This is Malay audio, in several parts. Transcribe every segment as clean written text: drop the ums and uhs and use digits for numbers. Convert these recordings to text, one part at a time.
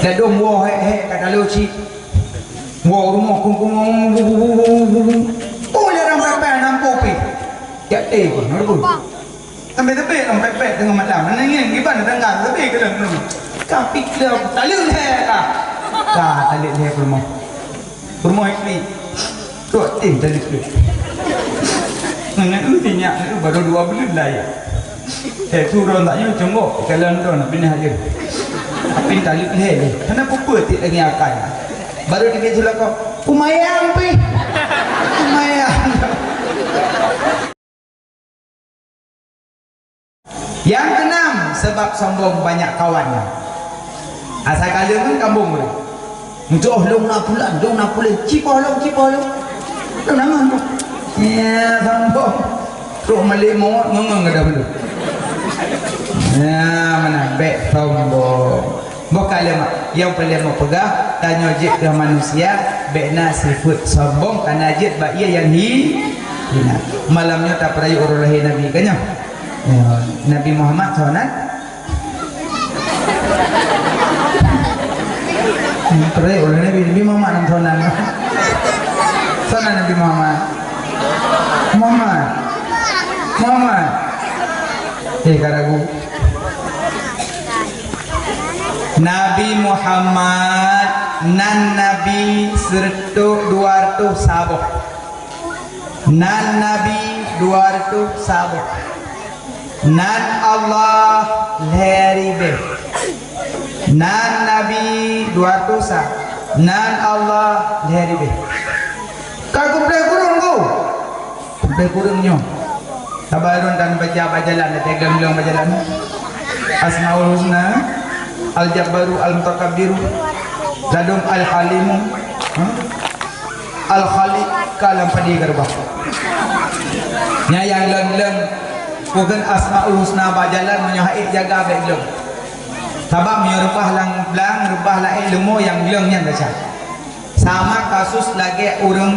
Dah dom wah kat dalam cik. Wah rumah kung. Oh jarang pepek nampak pi. Ya pun apa? Sampai tepi orang pepek tengah malam. Mana ni gimana tengah tepi ke dalam ni. Kah pikir taluk kah. Kah taluk rumah. Rumah ini. Tu tim taluk. Ngan intinya itu baru 2 bulan lah ya. Turun tak you cengok kalau tu nak pindah aja. Tapi taluk kenapa petik lagi akan? Baru dikit sulah kau Umayang pi. Umayang. Yang keenam, sebab sombong banyak kawannya. Asal kalian kan kampung ni. Muncul long nak pulang, cipah long. Tu nama tu. Ya, sombong. Tu malik mau ngeng ada belum. Ya, mana baik sombong. Bukan lemak. Yang paling mau pegang tanya jid ke manusia bekna sifat sombong karena jid bak ia yang hina. Malamnya tak perayu urut lahir Nabi kan ya? Nabi Muhammad SAW perayu urut Nabi Muhammad SAW Nabi Muhammad karagu Nabi Muhammad nan Nabi 100 200 sahabat. Nan Nabi 200 sahabat. Nan Allah leribe. Nan Nabi 200 sah. Nan Allah leribe. Kau kurang go. Kurangnya. Tabarun dan baca jalan, tegang bilang jalan. Asmaul Husna. Al-Jabbaru Al-Mutakabbiru Ladum Al-Halimu Al-Khaliq kalam padi gerbah yang leng bukan Asma'ul Husna bajalan menyohaid jaga baik leng sabab menyerupah lang belang rubah lah ilmu yang lengnya baca sama kasus lagi orang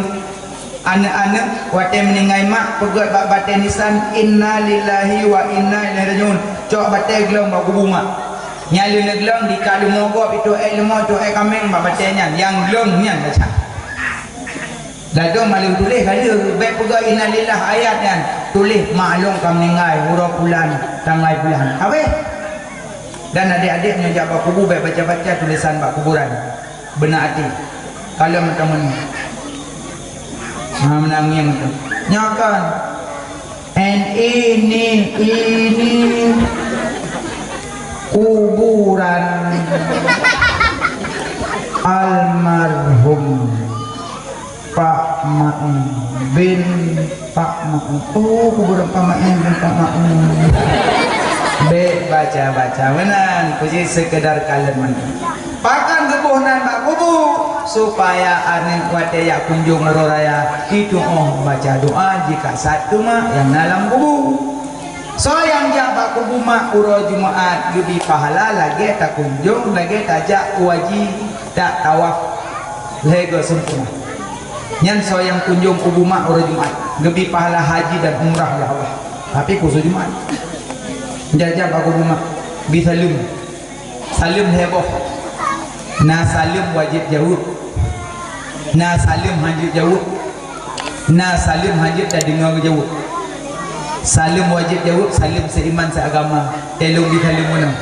anak-anak wate meningai mak pegat bak batin nisan inna lillahi wa inna ilaihi rajiun cok batin gelong bak bunga nyalu neglong di kalu mogok itu ilmu tu kambing babatenya yang glongnya baca. Lalu malu tulis kalau baik pega innalillah ayatnya tulis maklum kamningai huruf bulan tanggal bulan. Habis. Dan adik-adiknya jaga kubu baik baca-baca tulisan bak kuburan. Benar hati. Kalau teman menangis tu. Nyakan. Ini kuburan almarhum Pak Ma'un bin Pak Ma'un. Oh, kuburan Pak Ma'un bin Pak Ma'un. Baik baca menan puji sekedar kalian pakan kebunan mak kubu supaya anin kuate ya kunjung raya itu baca doa jika satu mak yang dalam kubu. So yang jabak kubu mak uro Jumaat lebih pahala lagi tak kunjung lagi tajak wajib tak tawaf lego sempurna. Nyan so yang kunjung kubu mak uro Jumaat lebih pahala haji dan umrah ya Allah. Tapi khusus Jumaat. Jajak kubu mak bisalum. Salim heboh. Na salim wajib jauh. Na salim hajib jauh. Na salim hajib tak dengar jauh. Salim wajib jawab, salim seiman seagama. Elong di salim mana?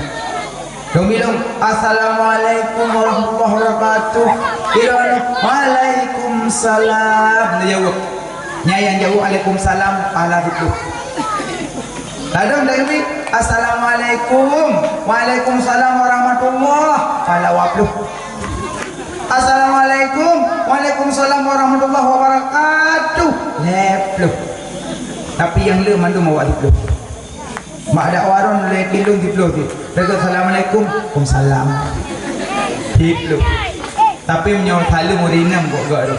Dong bilang assalamualaikum warahmatullahi wabarakatuh. Bilang waalaikumsalam. Dia jawab. Yang jawab waalaikumsalam pahala itu. Kadang dari assalamualaikum, waalaikumsalam warahmatullahi pahala wapluh. Assalamualaikum, waalaikumsalam warahmatullahi wabarakatuh. Lepluh. Tapi yang le mandu mau dipluh. Mak ada warung le kilung dipluh tu. Daga assalamualaikum, waalaikumsalam. Dipluh. Tapi menyaw salam urinam kok gak tu.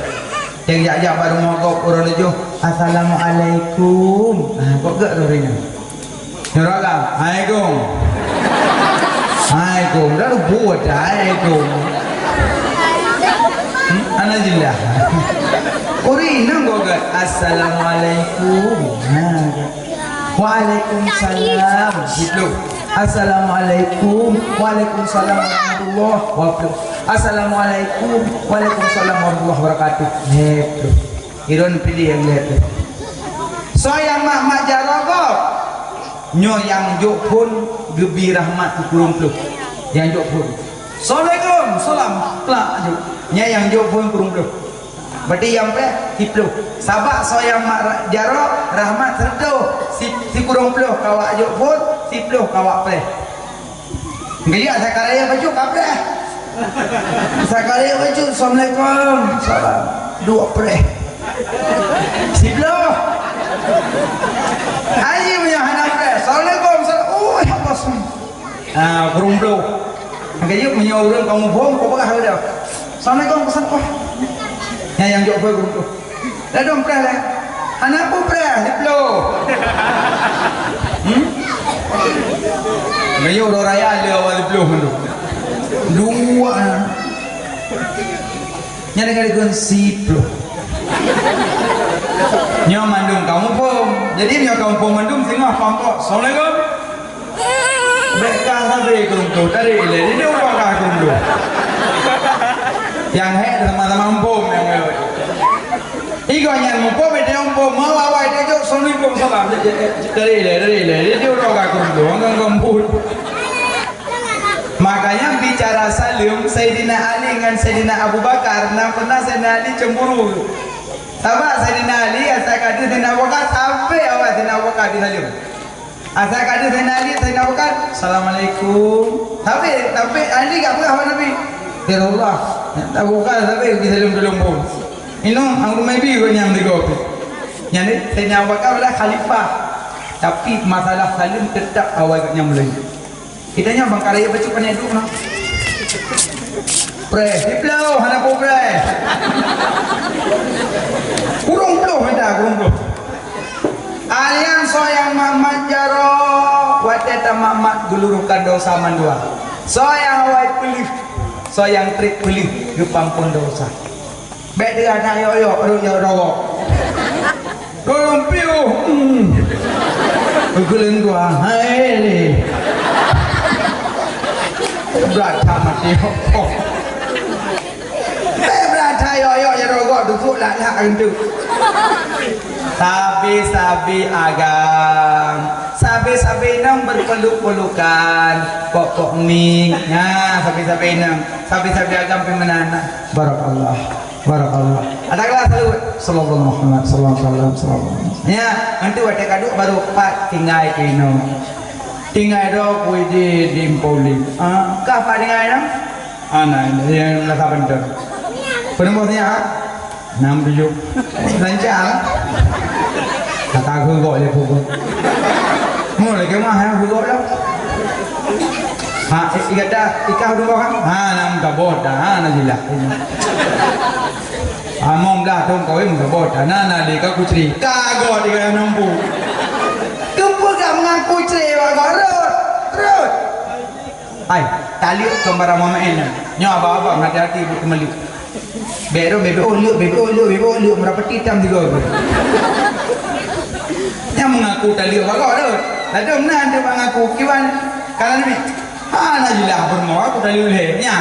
Yang jak-jak baru mogok orang tu assalamualaikum. Kok gak tu urinam. Nyurakam, Assalamualaikum. Assalamualaikum. Dah buat Assalamualaikum. Anajillah. Urinam kok gak assalamualaikum. Waalaikumsalam. Dipluh. Assalamualaikum. Waalaikumsalam warahmatullahi wabarakatuh. Assalamualaikum. Waalaikumsalam warahmatullahi wabarakatuh. Gitu. Iron pilih yang gitu. So yang mak jarogo. Nyo yang jok pun gebi rahmat kurung tu. Yang jok pun. Assalamualaikum. Salam. Plak juk. Nya yang jok pun kurung tu. Berarti yang pe hiplo. Sabak so yang mak jaro rahmat serdo si kurung puluh kawak jok pun si puluh kawak pe. Gaya sakaraya baju kapre. Sakaraya baju. Assalamualaikum. Salam. Dua pre. Si puluh. Haji punya anak pre. Assalamualaikum. Salam. Oh ya bos. Kurung puluh. Gaya punya urang kamu bom kau bakal ada. Assalamualaikum pesan kau. Yang jok pun kurung puluh. Dah dong pre lah. Anak pun pre. Si puluh. Gaya orang raya ada awal belum tu. Dua. Nya dengan ikut siplo. Nya mandum kamu pun. Jadi nya kamu pun mandum singa pangkok. Assalamualaikum. Mereka sampai kerumpu tadi le. Ini orang kah kerumpu. Yang head teman-teman pun yang le. Iku yang pun dia pun mau awal dia jauh Assalamualaikum salam. Dari le. Ini orang kah kerumpu. Orang kerumpu. Makanya bicara salim Sayyidina Ali dengan Sayyidina Abu Bakar, nah pernah Sayyidina Ali cemburu. Sama Sayyidina Ali asal kadi Sayyidina Abu Bakar sampai awal Sayyidina Abu Bakar di salim. Asal kadi Sayyidina Ali Sayyidina Abu Bakar, Assalamualaikum. Tapi Ali enggak pernah Nabi. Ya Allah, Abu Bakar sampai di salim belum pun. Ini anggur maybe ko nyam di kopi. Jadi Sayyidina Abu Bakar adalah khalifah. Tapi masalah salim tetap awal nyam lagi. Kita nya bang karya baca pandai dulu nah. Pre, diplau, hana po pre. Kurung puluh beda, kurung puluh. Alian soyang mamat jaro, wateta mamat gulurukan dosa mandua. Soyang awai pelih, soyang trik pelih, yupampun dosa. Beda anak yoyo, yo rogo. Kurung puluh, gulung dua, hai. Berata mati oh. Berata yo ya rogok duduk lah itu. Sabi agam. Sabi nang berpeluk-pelukan. Pokok ming. Ya, sabi nang. Sabi agam pemenana. Barakallah. Ada kelas dulu. Sallallahu alaihi wasallam. Ya, nanti wadah kaduk baru pat tinggal kino. Tinggal dok widi dimpoli. Kah apa tinggal dong? Nah, yang lasa bentar. Penumpangnya 6-7. Lancar. Kata aku gok le pukul. Mau lagi mah yang gok lah. Ikah dulu kan? 6 kabot dah. Najilah. Among dah dong kau yang kabot. Nah di kau kucri. Kagok di kau nampu. Mengaku cewa gorot terus ay tali kembara mama ena nyo aba hati-hati ibu kembali bebe olio berapa titam di gua yang mengaku tali gorot ada mana dia mengaku kiwan kalau ni najilah bermo aku tali ulehnya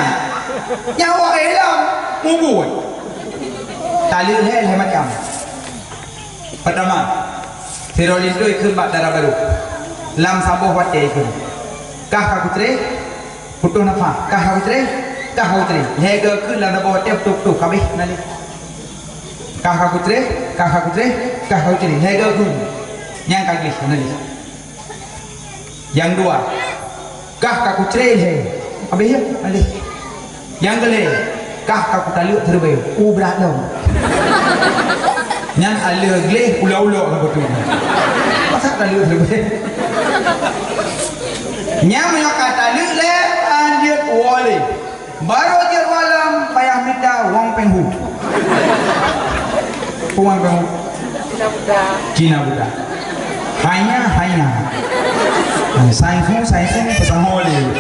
nyawa elam mubut tali uleh macam pertama Firolin itu ikut bak darah baru. Lam sambuh wat dia ikut. Kah kakutre, putus nafas. Kah kakutre. Lega ikut lam sambuh wat dia tuk habis nali. Kah kakutre. Lega ikut. Yang kagis nali. Yang dua. Kah kakutre he. Habis ya nali. Yang kele. Kah kakutaliuk terbaik. Berat dong. Yang alih gleh ulau-ulau ke betul. Masa taliuk terbaik. Yang menyokak taliuk leh anjir wali. Baru anjir walam payah minta wang penghu. Wang penghu. Cina Buddha. Hanya. Sainsu pesan wali.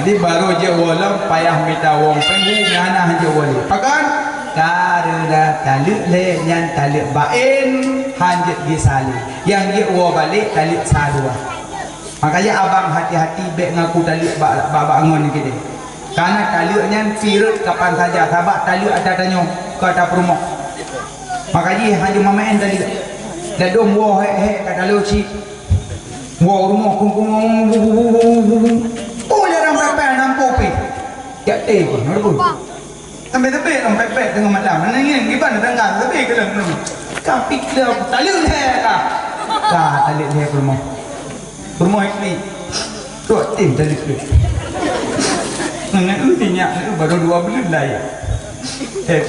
Jadi baru anjir walam payah minta wang penghu. Nyana anjir wali. Pakan? Karena talik le yang talik bain hanjit gisali yang dia uwa balik talik sadua Makanya abang hati-hati bek ngaku taliuk bangun kita. Karena taliuknya virus kapan saja. Sabak taliuk ada tanya ke atas rumah. Makanya hanya mamain taliuk. Dan dom wah he kata taliuk si. Wah rumah kung. Oh dia orang pepe nampu pi. Jak teh pun, nampu. Sampai tepi orang pepe tengah malam. Mana ni gimana tengah tepi ke dalam rumah. Kapik dia taliuk he kah. Kah taliuk he rumah. Rumah ini tuak tim tadi tu. Ngan intinya itu baru 2 bulan dah ya.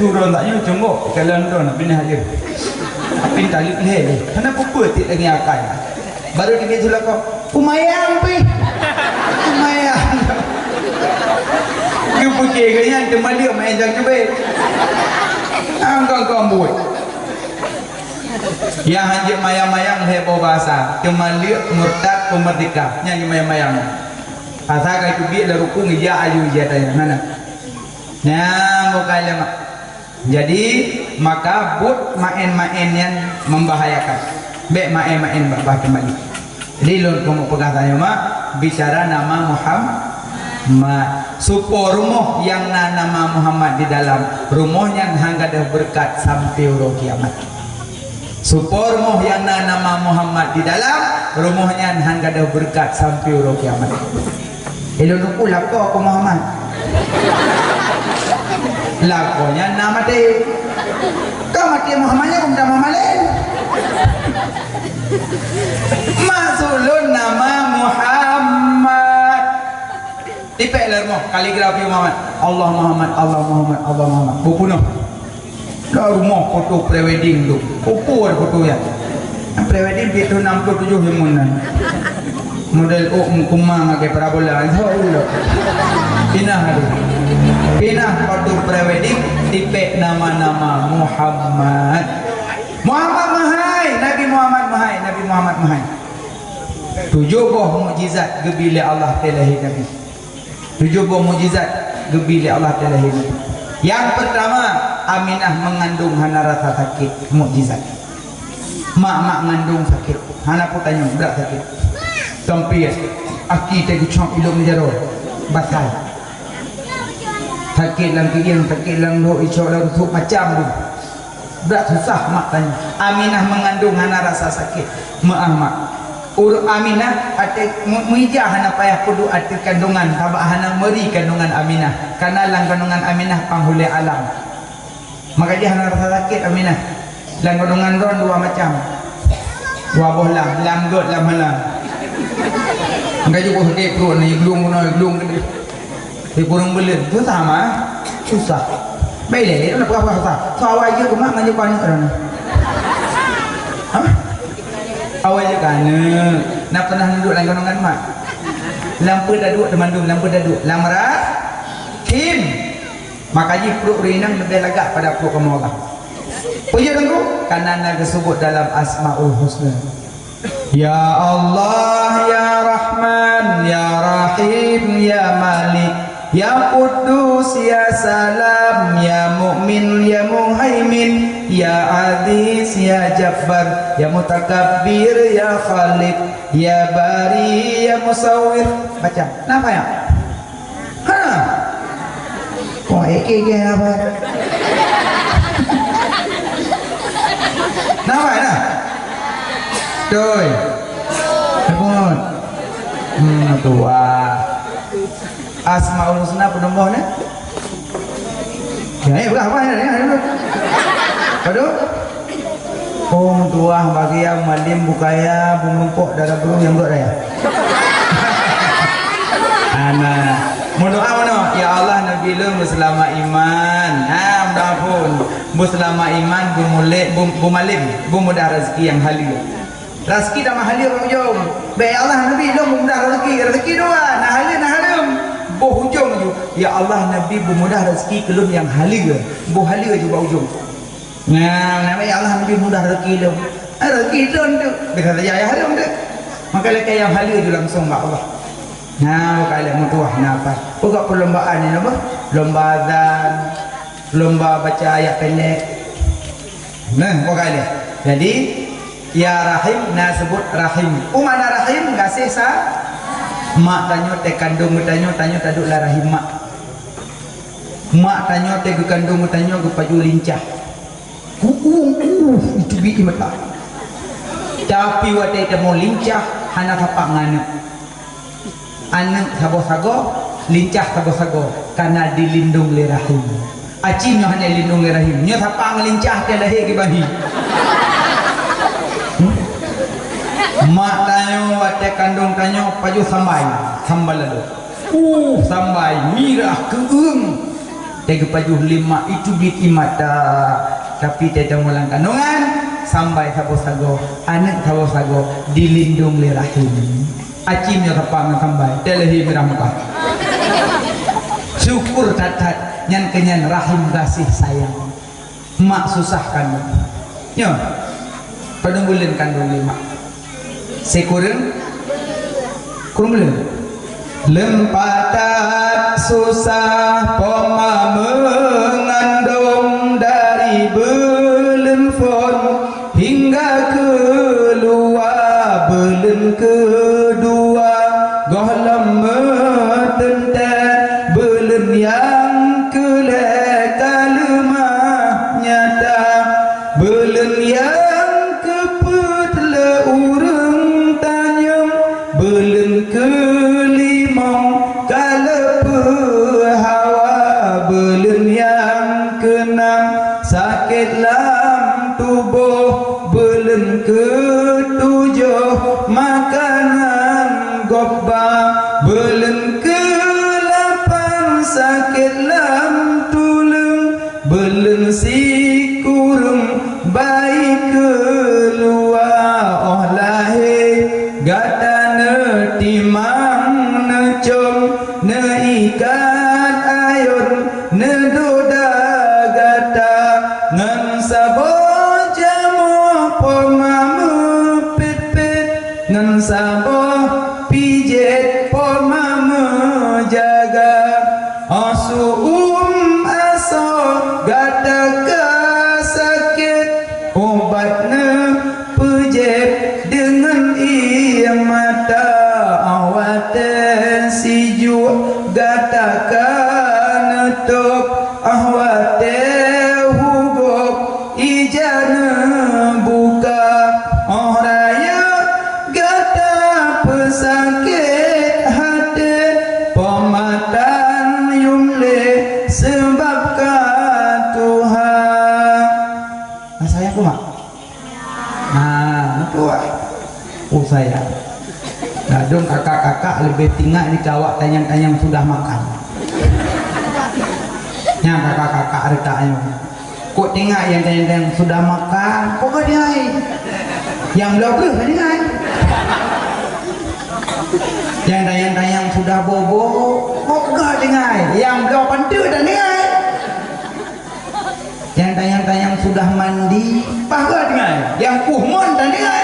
Turun tak you jengok kalau nak pindah aja. Apin tali leh. Kenapa putih lagi akan? Baru dia sudah kau pumayang pi. Pumayang. You pergi ke yang tempat dia main jangan cuba. Angkau buat. Yang hanya mayang-mayang heboh bahasa cuma liuk murtad pemerdeka nyanyi mayang-mayang asa kai tu biar rukung ya ayu ya tanya mana nyamuk kali mak. Jadi maka but main-main yang membahayakan be main-main bapak kembali. Jadi lu kamu pegang tanya mak bicara nama Muhammad supaya rumah yang nama Muhammad di dalam rumahnya hangga dah berkat sampai urang kiamat. Supaya rumah yang nama Muhammad di dalam rumahnya hangga dah berkat sampai urang kiamat. Elok nuku lako aku Muhammad. Lakonya nama mati. Kau mati Muhammadnya kau nama lain. Masulun nama Muhammad. Tipek lermo kaligrafi Muhammad. Allah Muhammad, Allah Muhammad, Allah Muhammad. Bukunuh. Dah rumah foto prewedding tu. Apa foto ya? Prewedding itu 67 himunan. Model kumang ke parabola. Allah. Pinah tu. Pinah foto prewedding tipe nama-nama Muhammad. Muhammad mahai, Nabi Muhammad mahai, Nabi Muhammad mahai. 7 buah mukjizat gebila Allah telahi Nabi. 7 buah mukjizat gebila Allah telahi Nabi. Yang pertama, Aminah mengandung hana rasa sakit, mukjizat. Mak mengandung sakit, hana pun tanya berat sakit. Sampai aki tadi cok ilmu jaro, basal. Sakit lang kian, sakit lang do, icok lang tu macam tu. Berat susah mak tanya. Aminah mengandung hana rasa sakit, mak. Aminah ada muijah hana payah kudu arti kandungan, tabak hana meri kandungan Aminah. Karena lang kandungan Aminah panghule alam. Maka dia hana rasa sakit Aminah. Lang kandungan ron 2 macam. 2 bola, lam got lam halang. Enggak juga sakit perut ni, glung gede. Di burung belut tu sama, susah. Baik dah, nak apa? Sawai je kemak ngaju banyak orang. Hah? Awal je kan, nak pernah duduk dalam kandungan mak. Lampu dah duduk demandung, lampu dah duduk. Lamrat, Kim. Makanya perut rinang lebih lagak pada perut kamu Allah. Puja tengku, karena naga sebut dalam Asmaul Husna. Ya Allah, Ya Rahman, Ya Rahim, Ya Malik, Ya Quddus, Ya Salam, Ya Mu'min, Ya Muhaimin, Ya Aziz, Ya Jabbar, Ya Mutakabbir, Ya Khaliq, Ya Bari, Ya Musawwir. Baca, kenapa ya? Hah? Kok eke apa? Nama ya? Doi. Sebut. Tua. Asmaul Husna penumbuk ni. Ya, berapa ya? Aduh. Tua bagi yang malim bukaya bumumpuk darah burung yang buat raya. Anak. Mendoa mana? Ya Allah Nabi lu berselama iman. Mudah-pun berselama iman bumalim bumudah rezeki yang halil. Rezeki dah mahal dia hujung. Baik Allah Nabi lu mudah rezeki dua. Nah halil. Boh hujung tu. Ya Allah Nabi bermudah rezeki kelum yang halil. Boh halil juga hujung. Nah, ya Allah Nabi mudah rezeki lu. Rezeki tu dekat saja ya halil tu. Maka lekas yang halil tu langsung mak Allah. Nah, kalau mutuah nafas. Bukan perlombaan ni apa? Lomba azan, lomba baca ayat pendek. Nah, bukan. Jadi Ya rahim, nah sebut rahim. Mana rahim kasih sa? Mak tanyo te kandung tanyo taduk lah rahim mak. Mak tanyo te kandung tanyo ke paju lincah. Itu bi mata. Tapi wate te mau lincah anak apa ngana. Anak sago-sago lincah sago-sago karena dilindung le rahim. Acimnya hanya lindung le rahim. Nya apa ngelincah te lahir ke bahi. Mak tanyo wate kandung tanyo paju sambai sambal lalu sambai mirah keung tega paju lima itu bit imata tapi teta mulang kandungan sambai sago-sago anak sago-sago dilindung le rahim acimnya kapang sambai telehi mirah muka syukur tatat nyan kenyan rahim kasih sayang mak susahkan nyo pada bulan kandung lima sekurang belum lempatat susah poma mengandung dari belum fon hingga keluar belum kedua gohlam metentet belum yang keleka lemah nyata belum yang belum kelimau kalau hawa belum yang keenam sakit lam tubuh belum ketujuh makanan gobba belum kelapan sakit lam tulung belum si kurung baik keluar oh lahir gata timang necom neikat ayun neduda gata ngan sabo jamu pomamu pit-pit ngan sabo pijet pomamu jaga asu aso gata sakit obatnya pijet dengan mata awate siju gatakan tok awate hugok ijana buka oraya gata pesakit hati pematan yumle sebabkan Tuhan saya kumak itu saya nah dong kakak-kakak lebih tinggal di kawak tanyang-tanyang sudah makan nya kakak-kakak retanya kok tinggal yang tanyang-tanyang sudah makan kok gak dia yang belum tinggal yang tanyang-tanyang sudah bobo kok gak tinggal yang belum pantu dan tinggal yang tanyang-tanyang sudah mandi pak gak tinggal yang kuhmon dan tinggal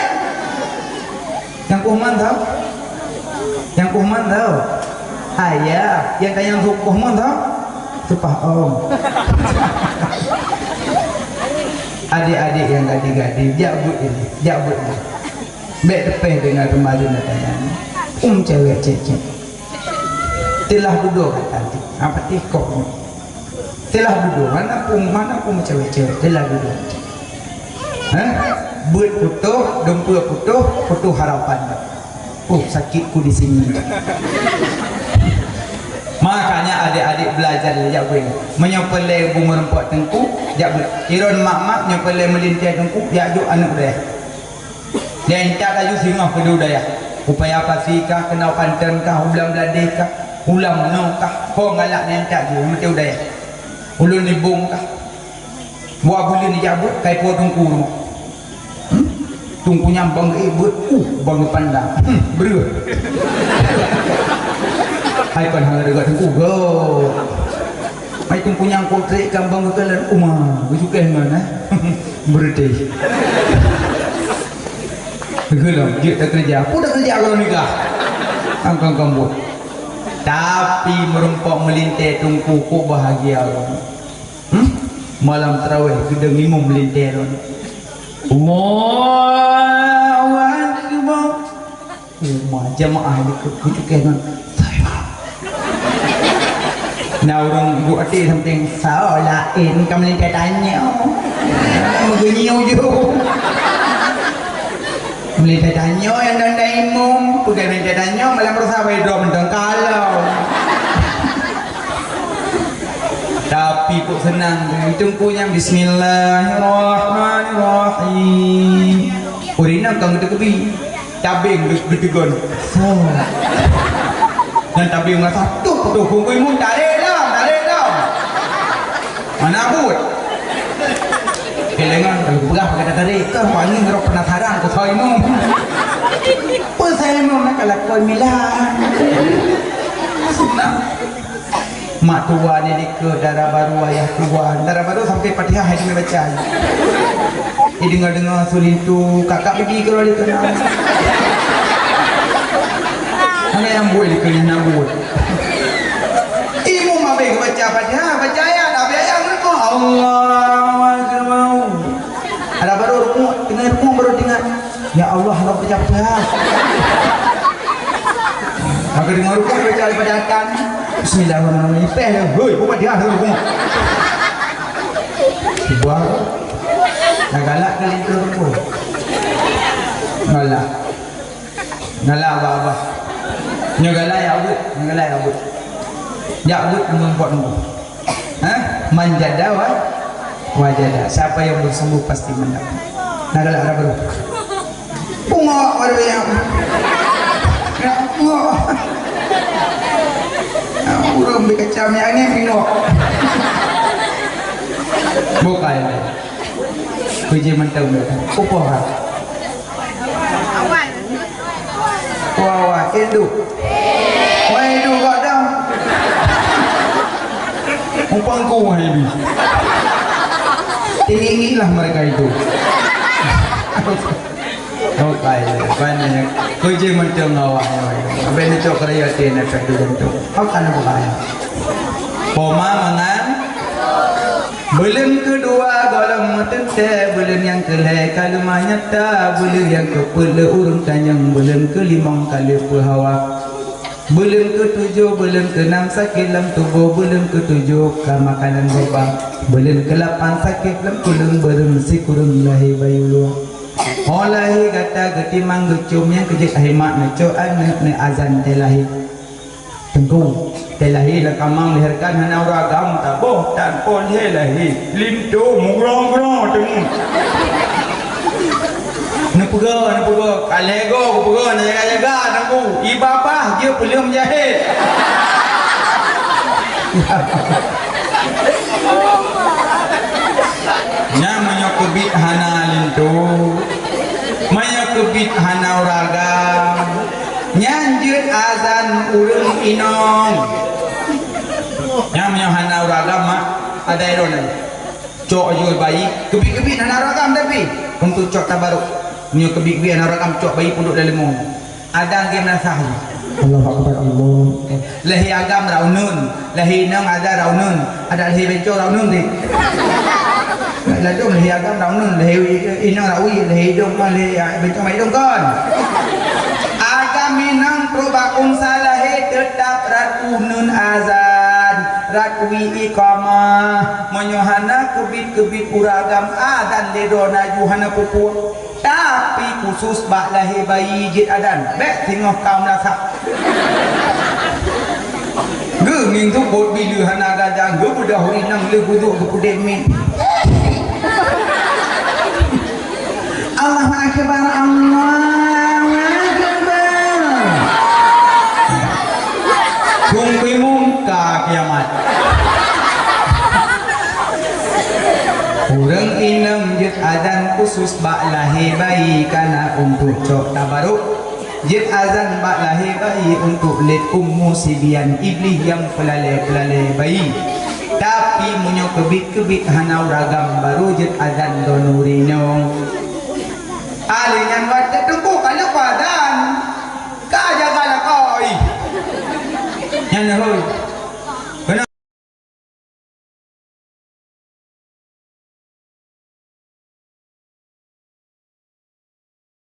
yang kuhman tahu? Yang kuhman tahu? Ayah, yang tanya kuhman tahu? Supah om. Adik-adik yang gadi-gadi, jabut ini, jabut ini. Baik tepeh dengan kemarin tanya. Cewek cecek. Telah duduk tadi. Apa tikok? Telah duduk. Mana pun cewek-cewek. Telah duduk. Buat putuh, dempul putuh harapan. Sakitku di sini. Makanya adik-adik belajar jak gue. Menyepelai bunga rempok tengku, jak gue. Iron mak-mak nyepelai melintai tengku, jak juk anak dia. Dia entak laju singoh ke dudaya. Upaya apa sih kah, kenal panten kah, ulang beladih kah, ulang menau kah, kau ngalak entak je, mesti udaya. Ulun nibung kah. Buat bulan ni jabut, kai po tengku rumah. Tungkunya bangga ibu, bangga pandang, berut. Hai kan hang dekat tungku go. Hai tungkunya kontrak kan bangga kelan umah, bejuke mana? Berutih. Begitu, dia tak kerja, pun tak kerja kalau nikah. Angkang kamu. Tapi merempok melintai tungku kok bahagia. Malam terawih gedeng imam melintai. Allahu Akbar. Jamaah ni kucukan. Nah orang buat hati something salah in kamu ni tanya. Mengenyiau je. Melihat tanya yang dah imam, bukan minta tanya malah berusaha hidup mentang kalau. Tapi kok senang itu punya Bismillahirrahmanirrahim. Urina kang kebi tabing betegon. Dan tabing lah satu tu kuih mun tarik dah. Mana buat? Kelengan kalau pegang pakai tarik ke wangi ngerok penasaran ke saya minum. Apa saya minum nak kalau kau milah. Senang. Mak tua ni ke darah baru ayah tua. Darah baru sampai Fatihah hari ni baca. Dia dengar sulit tu kakak pergi ke orang dia kenal. Mana yang buat dia kena nak buat. Ibu mabek baca Fatihah baca ayat Nabi ayat mereka Allahu Akbar. Ada baru rukuk dengar rukuk baru dengar ya Allah Allah baca Fatihah. Maka dengar rukuk baca bacaan Bismillahirrahmanirrahim. Peh hoi buat dia rukuk. Dibuang. Nak galak ke itu rukuk. Galak apa-apa. Nyagala ya abud. Ya abud mengumpul nunggu. Manjada wajada. Siapa yang bersembuh pasti mendapat. Nagala ada baru. Bunga baru yang. Urung berkacam yang ini bingung. Bukan. Kerja mentau mereka. Upah kan? Wah, Hindu. Wah, Hindu kau dah. Upangku wah ini. Tinggilah mereka itu. Okay, banyak. Kerja macam awak. Habis ni cok kerja tiada efek tu. Kau kan bukan? Poma mangan. Bulan kedua golong tete, bulan yang kelai kalau manyata, bulan yang kepala urung tanyang, bulan kelima kali perhawa, bulan ketujuh, bulan keenam sakit dalam tubuh, bulan ketujuh makanan berbang, bulan ke-8 sakit dalam kulung beremsi kurung lahir bayi luar. Olahi kata getimang gecum yang kejek hemat neco anak ne azan telahi. Tengku telahi lah kamang lahirkan hana uragam taboh tanpa telahi lintu mugrong-grong tengku nepega kalego nepega nak jaga-jaga tengku ibabah dia belum jahit namanya kebit hana lintu maya kebit hana uragam nyanjut azan urung inong yang hana uragam mak ada iron cok jual bayi kebit hana uragam tapi untuk cok tabaruk ni kebit hana uragam cok bayi punduk dalam lemong ada game nasah Allahu akbar Allah lahi agam raunun lahi nang ada raunun ada lahi bencor raunun di lalu lahi agam raunun lahi inang rawi lahi dong lahi bencor mai dong kan minang probakum salahe tetap ratunun azan ratwi iqamah menyohana kebit uragam adan ledona juhana pupur tapi khusus bak lahir bayi jid adan bek tengok kaum nasab geming tu bot bila hana gadang ge budah inang le guduk ke pudemin Allahu akbar Allah Kungkui muka kiamat Urang inem jit azan khusus bak lahir bayi Karena untuk cok tabaruk Jit azan bak lahir bayi Untuk lid ummu sibian iblis yang pelalai bayi Tapi munyo kebit-kebit hanau ragam baru jit azan donurinong Alingan